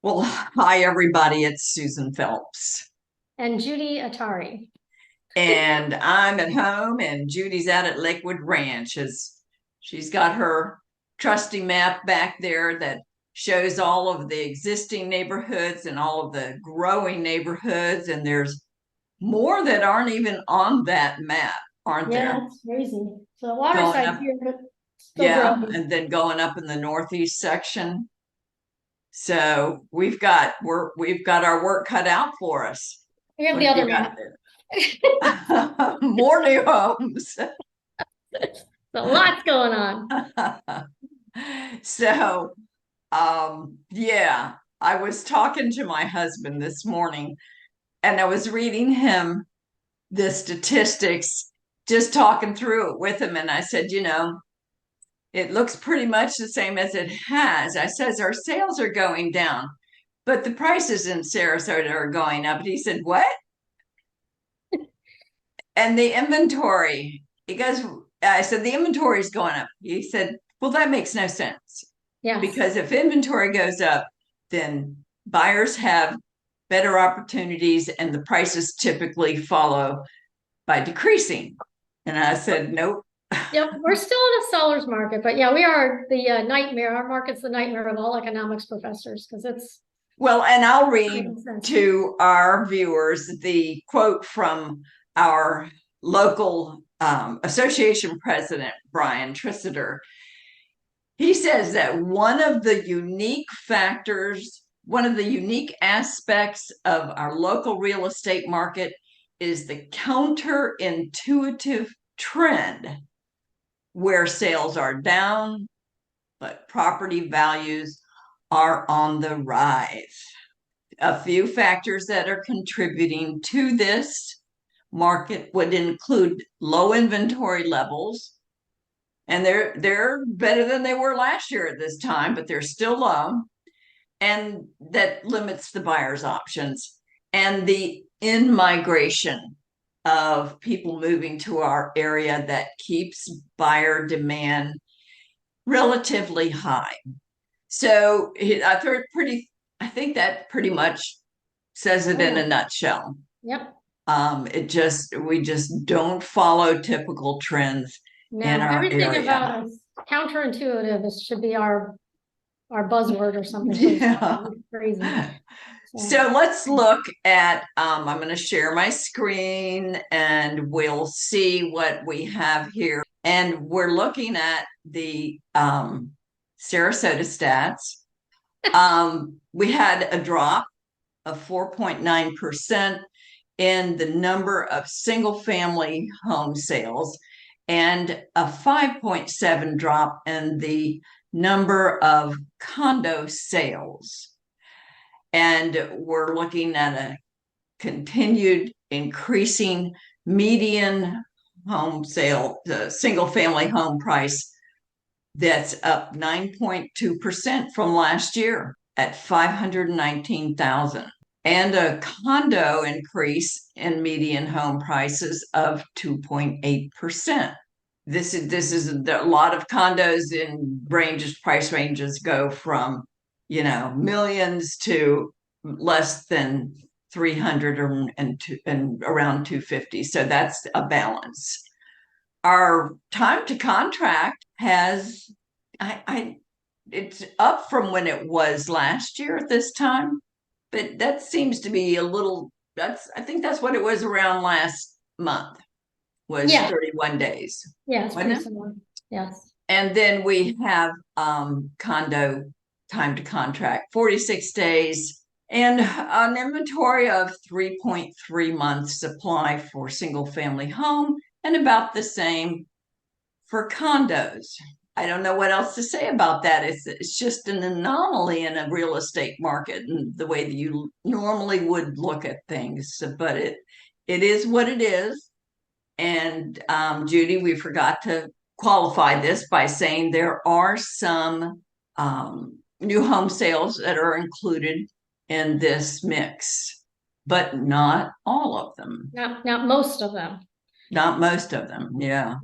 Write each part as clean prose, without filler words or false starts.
Well, hi everybody, it's Susan Phelps. And Judy Atari. And I'm at home and Judy's out at Lakewood Ranch as she's got her trusty map back there that shows all of the existing neighborhoods and all of the growing neighborhoods. And there's more that aren't even on that map, aren't Yeah, there? it's crazy. So the Going waterside up, here, but still yeah, growing. and then going up in the northeast section. So we've got our work cut out for us. We have What the have other you got map. there? More new homes. So lots going on. So, yeah, I was talking to my husband this morning and I was reading him the statistics, just talking through it with him. And I said, it looks pretty much the same as it has. I says, our sales are going down, but the prices in Sarasota are going up. And he said, what? And the inventory, he goes, I said, the inventory is going up. He said, well, that makes no sense Yes. because if inventory goes up, then buyers have better opportunities and the prices typically follow by decreasing. And I said, nope. Yep, we're still in a seller's market, but yeah, we are the nightmare. Our market's the nightmare of all economics professors because it's Well, and I'll read making sense. to our viewers the quote from our local association president, Brian Trissiter. He says that one of the unique aspects of our local real estate market is the counterintuitive trend where sales are down, but property values are on the rise. A few factors that are contributing to this market would include low inventory levels, and they're better than they were last year at this time, but they're still low, and that limits the buyer's options. And the in migration of people moving to our area that keeps buyer demand relatively high. So I think that pretty much says it Oh, in yeah. a nutshell. Yep. We just don't follow typical trends in No, our everything area. about us counterintuitive. This should be our buzzword or something for this Yeah. topic. It's crazy. So So let's look at, I'm going to share my screen and we'll see what we have here. And we're looking at the Sarasota stats. We had a drop of 4.9% in the number of single family home sales and a 5.7 drop in the number of condo sales. And we're looking at a continued increasing median home sale, the single family home price that's up 9.2% from last year at 519,000, and a condo increase in median home prices of 2.8%. This is a lot of condos in price ranges go from millions to less than 300 and around 250. So that's a balance. Our time to contract has I it's up from when it was last year at this time, but that seems to be a little, I think that's what it was around last month, was yeah, 31 days, yeah, it's wasn't pretty it? similar. Yes. And then we have condo time to contract 46 days and an inventory of 3.3 months supply for single family home and about the same for condos. I don't know what else to say about that. It's just an anomaly in a real estate market and the way that you normally would look at things. But it is what it is. And Judy, we forgot to qualify this by saying there are some new home sales that are included in this mix, but not all of them. Not most of them. Not most of them. Yeah.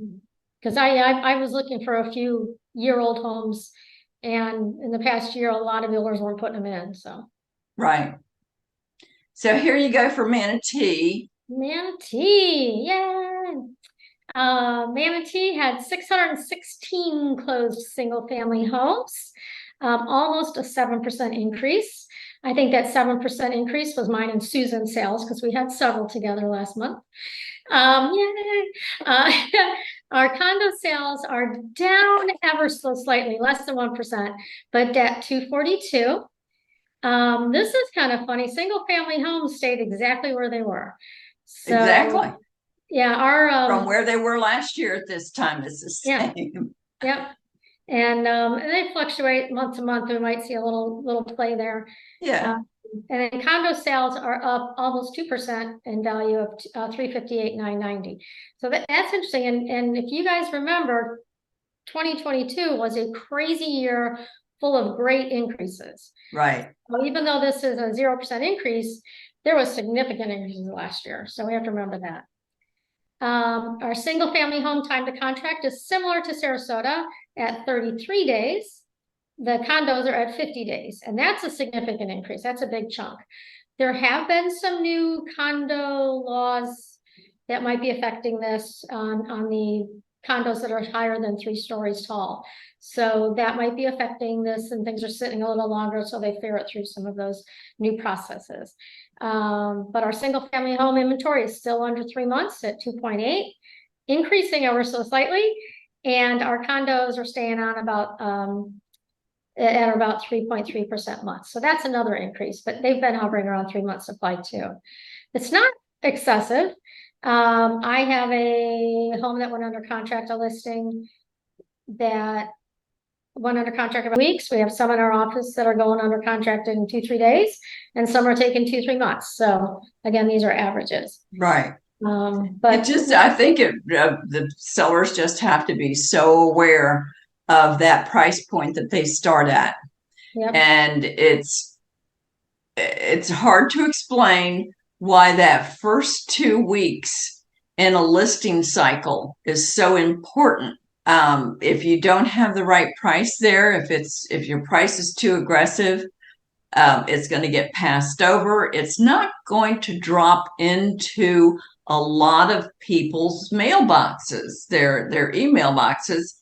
Because I was looking for a few year-old homes, and in the past year, a lot of builders weren't putting them in. So Right. So here you go for Manatee. Manatee, yay! Manatee had 616 closed single-family homes, almost a 7% increase. I think that 7% increase was mine and Susan's sales because we had several together last month. Yay! Our condo sales are down ever so slightly, less than 1%, but at 242. This is kind of funny. Single-family homes stayed exactly where they were. So Exactly. yeah, our From where they were last year at this time is the same. Yep. And they fluctuate month to month. We might see a little play there. Yeah. And then condo sales are up almost 2% in value of 358,990. So that's interesting. And if you guys remember, 2022 was a crazy year full of great increases. Right. Well, even though this is a 0% increase, there was significant increases last year. So we have to remember that. Our single family home time to contract is similar to Sarasota at 33 days. The condos are at 50 days, and that's a significant increase. That's a big chunk. There have been some new condo laws that might be affecting this on the condos that are higher than 3 stories tall. So that might be affecting this, and things are sitting a little longer, so they ferret through some of those new processes. But our single family home inventory is still under 3 months at 2.8, increasing ever so slightly. And our condos are staying on about at about 3.3% months. So that's another increase, but they've been hovering around 3 months supply too. It's not excessive. I have a home that went under contract, a listing that went under contract in weeks. We have some in our office that are going under contract in 2-3 days, and some are taking 2-3 months. So again, these are averages. Right. But I think the sellers just have to be so aware of that price point that they start at. yep. And it's hard to explain why that first 2 weeks in a listing cycle is so important. If you don't have the right price there, if your price is too aggressive, it's going to get passed over. It's not going to drop into a lot of people's mailboxes, their email boxes.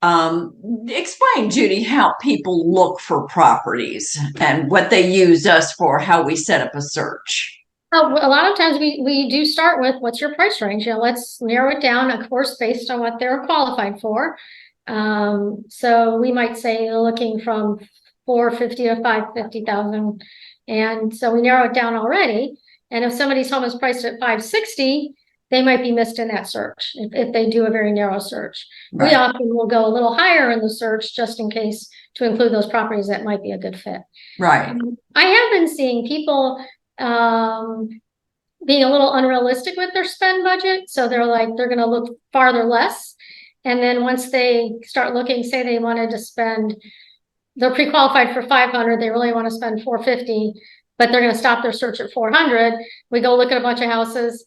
Explain, Judy, how people look for properties and what they use us for, how we set up a search. A lot of times we do start with what's your price range. Let's narrow it down, of course, based on what they're qualified for. So we might say looking from 450 to 550,000, and so we narrow it down already. And if somebody's home is priced at 560, they might be missed in that search if they do a very narrow search. Right. We often will go a little higher in the search just in case to include those properties that might be a good fit. Right. I have been seeing people being a little unrealistic with their spend budget. So they're going to look farther less. And then once they start looking, say they wanted to spend, they're pre-qualified for 500, they really want to spend 450, but they're going to stop their search at 400. We go look at a bunch of houses.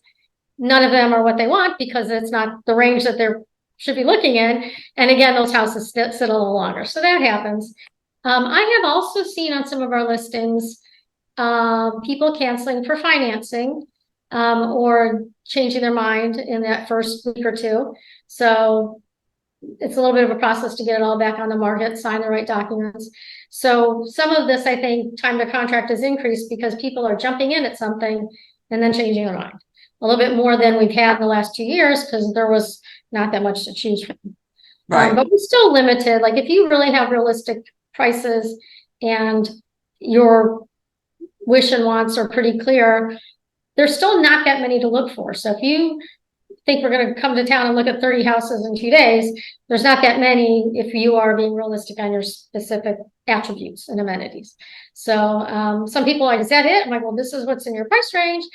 None of them are what they want because it's not the range that they should be looking in. And again, those houses sit a little longer. So that happens. I have also seen on some of our listings, people canceling for financing or changing their mind in that first week or two. So it's a little bit of a process to get it all back on the market, sign the right documents. So some of this, I think, time to contract has increased because people are jumping in at something and then changing their mind. A little bit more than we've had in the last 2 years because there was not that much to choose from. Right. But we're still limited. Like if you really have realistic prices and your wish and wants are pretty clear, there's still not that many to look for. So if you think we're going to come to town and look at 30 houses in 2 days, there's not that many if you are being realistic on your specific attributes and amenities. So some people are like, is that it? I'm like, well, this is what's in your price range.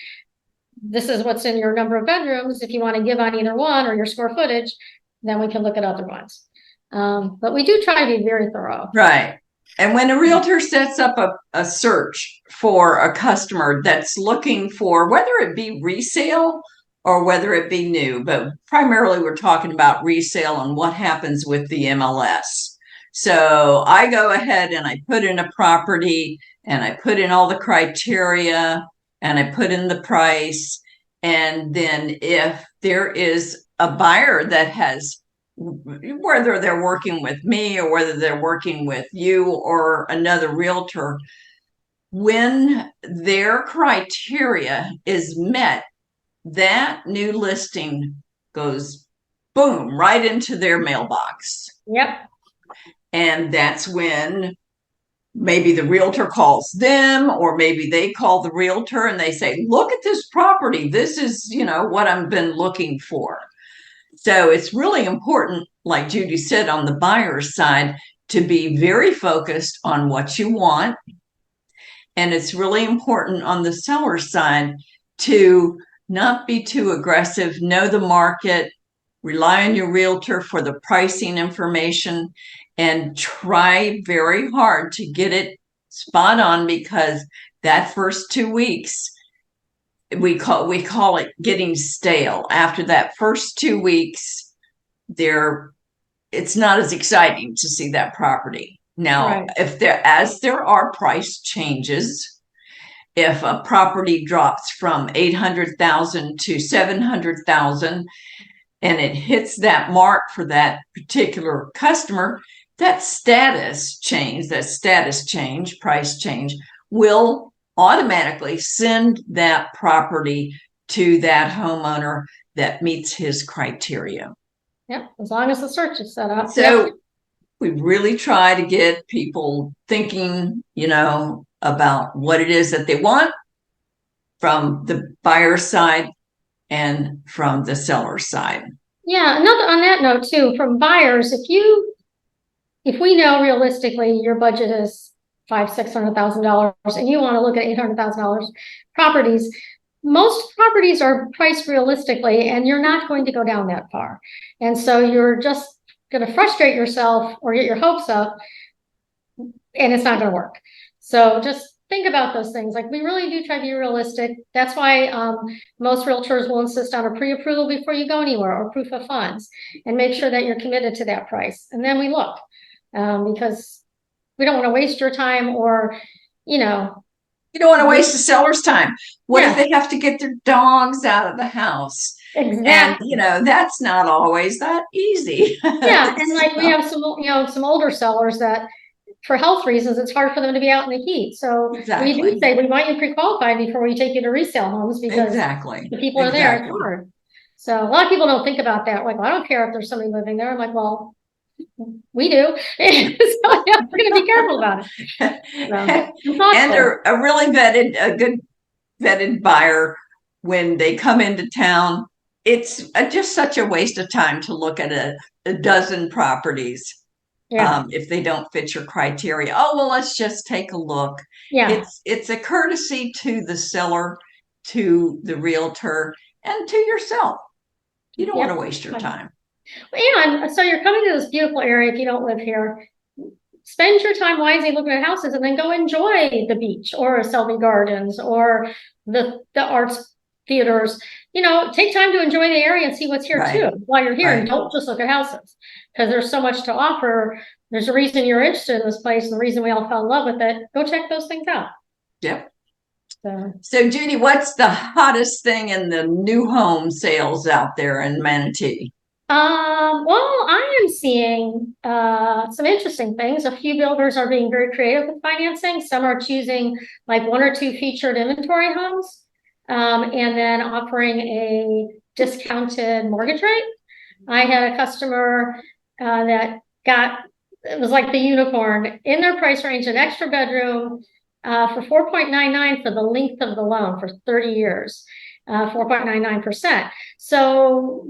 This is what's in your number of bedrooms. If you want to give on either one or your square footage, then we can look at other ones. But we do try to be very thorough. Right. And when a realtor sets up a search for a customer that's looking for, whether it be resale or whether it be new, but primarily we're talking about resale and what happens with the MLS. So I go ahead and I put in a property and I put in all the criteria and I put in the price. And then if there is a buyer that has, whether they're working with me or whether they're working with you or another realtor, when their criteria is met, that new listing goes boom right into their mailbox. Yep. And that's when maybe the realtor calls them, or maybe they call the realtor and they say, look at this property. This is, what I've been looking for. So it's really important, like Judy said, on the buyer's side, to be very focused on what you want. And it's really important on the seller's side to not be too aggressive, know the market, rely on your realtor for the pricing information, and try very hard to get it spot on, because that first 2 weeks, we call it getting stale. After that first 2 weeks, it's not as exciting to see that property. Now, Right. if there are price changes, if a property drops from 800,000 to 700,000 and it hits that mark for that particular customer, that status change, price change, will automatically send that property to that homeowner that meets his criteria. Yep. As long as the search is set up. So Yep. we really try to get people thinking, about what it is that they want from the buyer's side and from the seller's side. Yeah. Another on that note too, from buyers, if we know realistically your budget is $500,000-$600,000 and you want to look at $800,000 properties, most properties are priced realistically and you're not going to go down that far. And so you're just going to frustrate yourself or get your hopes up and it's not going to work. So just think about those things. Like, we really do try to be realistic. That's why most realtors will insist on a pre-approval before you go anywhere, or proof of funds, and make sure that you're committed to that price. And then we look, because we don't want to waste your time, or, you don't want to waste the seller's time. What if they have to get their dogs out of the house? Exactly. And, that's not always that easy. Yeah. And like, we have some older sellers that, for health reasons, it's hard for them to be out in the heat. So exactly. We do say we want you pre-qualified before we take you to resale homes, because the people are there. It's hard. So a lot of people don't think about that. Like, well, I don't care if there's somebody living there. I'm like, well, we do. So yeah, we're going to be careful about it. So, and a really good vetted buyer, when they come into town, it's just such a waste of time to look at a dozen properties. Yeah. If they don't fit your criteria. Oh, well, let's just take a look. Yeah. It's a courtesy to the seller, to the realtor, and to yourself. You don't want to waste your time. And so you're coming to this beautiful area. If you don't live here, spend your time wisely looking at houses, and then go enjoy the beach or Selby Gardens or the arts theaters. Take time to enjoy the area and see what's here too while you're here. And don't just look at houses, because there's so much to offer. There's a reason you're interested in this place, and the reason we all fell in love with it. Go check those things out. Yep. So Judy, what's the hottest thing in the new home sales out there in Manatee? Well, I am seeing some interesting things. A few builders are being very creative with financing. Some are choosing like 1 or 2 featured inventory homes, and then offering a discounted mortgage rate. I had a customer that it was like the unicorn in their price range, an extra bedroom for 4.99 for the length of the loan for 30 years, 4.99%. So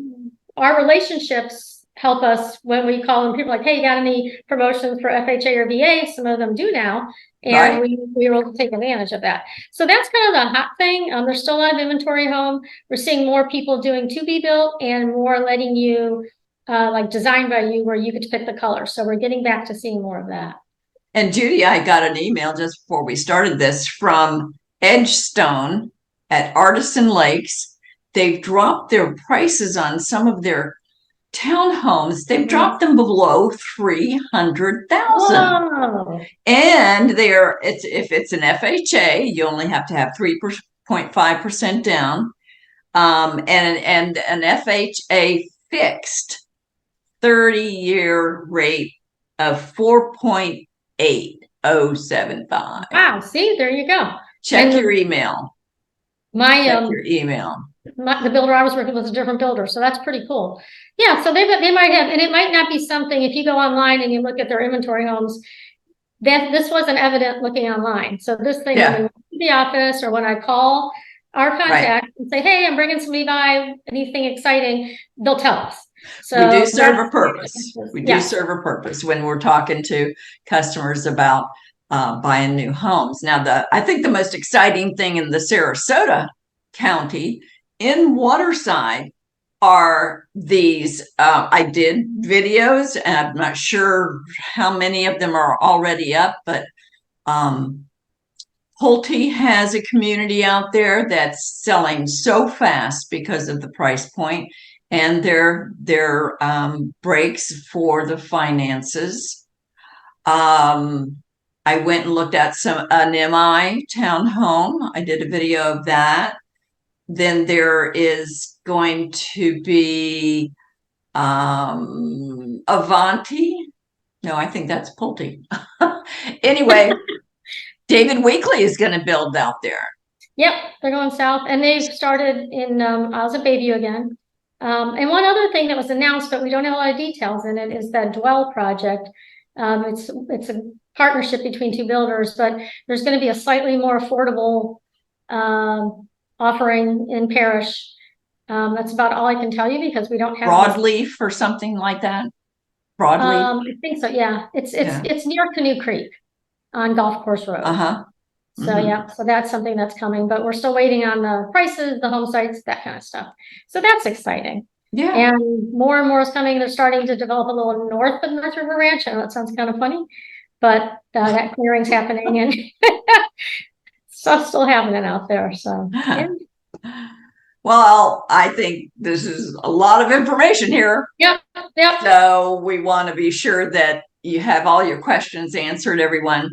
our relationships help us when we call them. People are like, hey, you got any promotions for FHA or VA? Some of them do now. And we were able to take advantage of that. So that's kind of the hot thing. There's still a lot of inventory home. We're seeing more people doing to be built and more letting you like designed by you, where you get to pick the color. So we're getting back to seeing more of that. And Judy, I got an email just before we started this from Edgestone at Artisan Lakes. They've dropped their prices on some of their townhomes, they've dropped them below 300,000. Whoa. And if it's an FHA, you only have to have 3.5% down. And an FHA fixed 30-year rate of 4.8075. Wow. See, there you go. Check your email. Check your email. The builder I was working with is a different builder, so that's pretty cool. Yeah, so they might have, and it might not be something, if you go online and you look at their inventory homes, that this wasn't evident looking online. So this thing, when we went to the office or when I call our contact and say, hey, I'm bringing somebody by, anything exciting, they'll tell us. So we do serve a purpose. We do serve a purpose when we're talking to customers about buying new homes. Now, I think the most exciting thing in the Sarasota County in Waterside are these. I did videos, and I'm not sure how many of them are already up, but Pulte has a community out there that's selling so fast because of the price point and their breaks for the finances. I went and looked at an MI townhome. I did a video of that. Then there is going to be Avanti. No, I think that's Pulte. Anyway, David Weekley is going to build out there. Yep, they're going south, and they've started in I was at Bayview again. And one other thing that was announced, but we don't have a lot of details in it, is that Dwell project. It's a partnership between two builders, but there's going to be a slightly more affordable offering in Parish. That's about all I can tell you because we don't have Broadleaf or something like that. Broadleaf. I think so. Yeah, it's near Canoe Creek on Golf Course Road. So yeah, so that's something that's coming, but we're still waiting on the prices, the home sites, that kind of stuff. So that's exciting. Yeah. And more is coming. They're starting to develop a little north of North River Ranch. I know that sounds kind of funny, but that clearing's happening and stuff's still happening out there. So yeah. Well, I think this is a lot of information here. Yep. So we want to be sure that you have all your questions answered, everyone.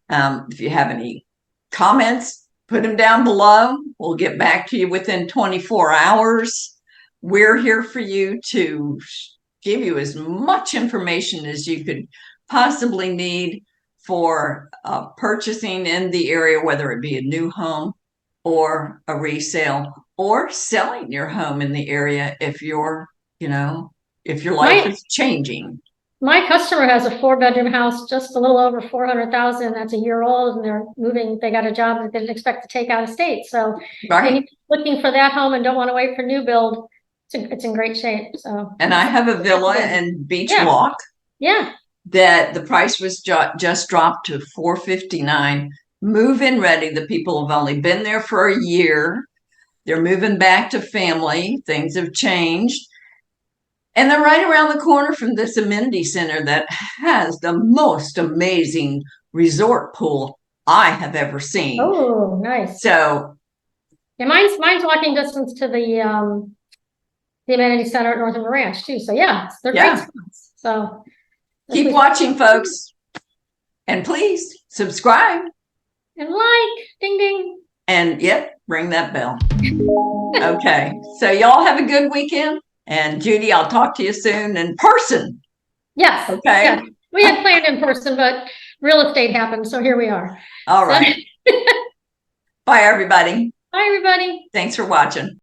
If you have any comments, put them down below. We'll get back to you within 24 hours. We're here for you to give you as much information as you could possibly need for purchasing in the area, whether it be a new home or a resale or selling your home in the area if your life is changing. My customer has a 4-bedroom house, just a little over 400,000. That's a year old, and they're moving. They got a job that they didn't expect to take out of state. So, looking for that home and don't want to wait for new build. It's in great shape. So, and I have a villa in Beach Walk. Yeah, that the price was just dropped to $459. Move-in ready. The people have only been there for a year. They're moving back to family. Things have changed. And they're right around the corner from this amenity center that has the most amazing resort pool I have ever seen. Oh, nice. So, yeah, mine's walking distance to the amenity center at North River Ranch too. So yeah, they're great spots. So keep watching, folks, and please subscribe and like, ding ding, and ring that bell. Okay, so y'all have a good weekend. And Judy, I'll talk to you soon in person. Yes. Okay. Yes. We had planned in person, but real estate happened. So here we are. All right. Bye, everybody. Bye, everybody. Thanks for watching.